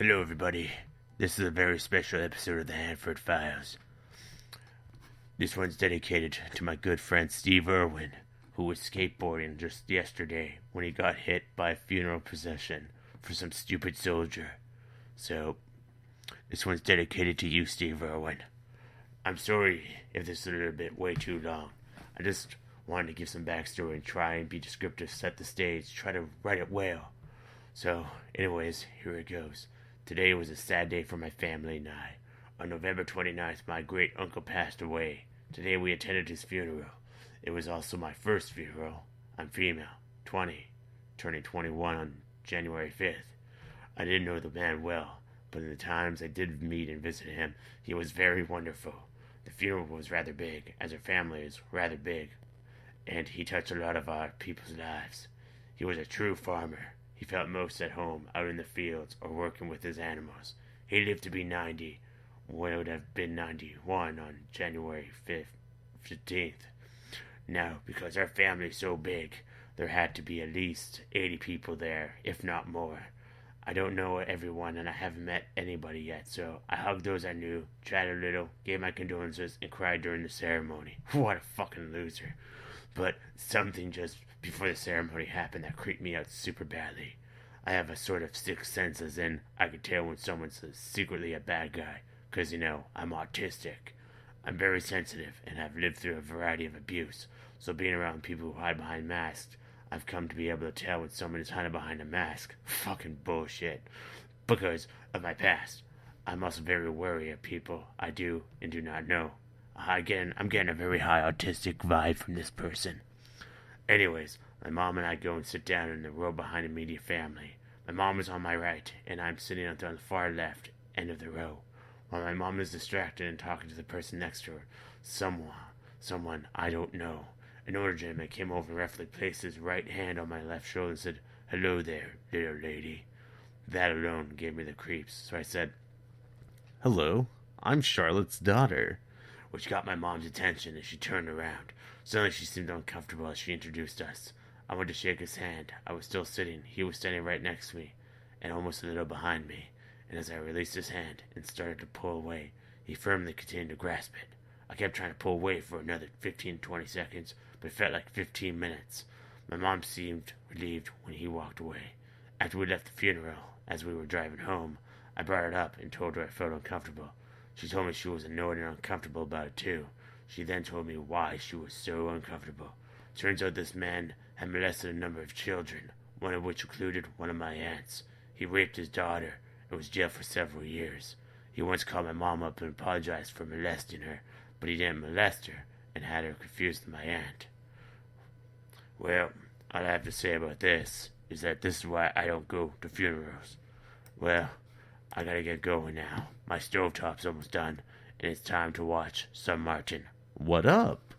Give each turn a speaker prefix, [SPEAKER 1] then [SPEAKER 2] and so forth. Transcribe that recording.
[SPEAKER 1] Hello, everybody. This is a very special episode of the Hanferd Files. This one's dedicated to my good friend Steve Irwin, who was skateboarding just yesterday when he got hit by a funeral procession for some stupid soldier. So, this one's dedicated to you, Steve Irwin. I'm sorry if this is a little bit way too long. I just wanted to give some backstory and try and be descriptive, set the stage, try to write it well. So, anyways, here it goes. Today was a sad day for my family and I. On November 29th, my great-uncle passed away. Today we attended his funeral. It was also my first funeral. I'm female, 20, turning 21 on January 5th. I didn't know the man well, but in the times I did meet and visit him, he was very wonderful. The funeral was rather big, as our family is rather big, and he touched a lot of our people's lives. He was a true farmer. He felt most at home out in the fields or working with his animals. He lived to be 90, when it would have been 91 on January 15th. Now, because our family is so big, there had to be at least 80 people there, if not more. I don't know everyone and I haven't met anybody yet, so I hugged those I knew, chatted a little, gave my condolences, and cried during the ceremony. What a fucking loser. But something just before the ceremony happened that creeped me out super badly. I have a sort of sixth sense, as in I can tell when someone's secretly a bad guy, 'cause, I'm autistic. I'm very sensitive and have lived through a variety of abuse, so being around people who hide behind masks, I've come to be able to tell when someone is hiding behind a mask. Fucking bullshit. Because of my past, I'm also very wary of people I do and do not know. I'm getting a very high autistic vibe from this person. Anyways, my mom and I go and sit down in the row behind the immediate family. My mom is on my right, and I'm sitting on the far left end of the row, while my mom is distracted and talking to the person next to her. Someone I don't know. An older gentleman came over and roughly placed his right hand on my left shoulder and said, "Hello there, little lady." That alone gave me the creeps, so I said,
[SPEAKER 2] "Hello, I'm Charlotte's daughter,"
[SPEAKER 1] which got my mom's attention as she turned around. Suddenly she seemed uncomfortable as she introduced us. I went to shake his hand. I was still sitting. He was standing right next to me, and almost a little behind me. And as I released his hand and started to pull away, he firmly continued to grasp it. I kept trying to pull away for another 15-20 seconds, but it felt like 15 minutes. My mom seemed relieved when he walked away. After we left the funeral, as we were driving home, I brought it up and told her I felt uncomfortable. She told me she was annoyed and uncomfortable about it too. She then told me why she was so uncomfortable. Turns out this man had molested a number of children, one of which included one of my aunts. He raped his daughter and was jailed for several years. He once called my mom up and apologized for molesting her, but he didn't molest her and had her confused with my aunt. Well, all I have to say about this is that this is why I don't go to funerals. Well, I gotta get going now. My stovetop's almost done, and it's time to watch some marching.
[SPEAKER 2] What up?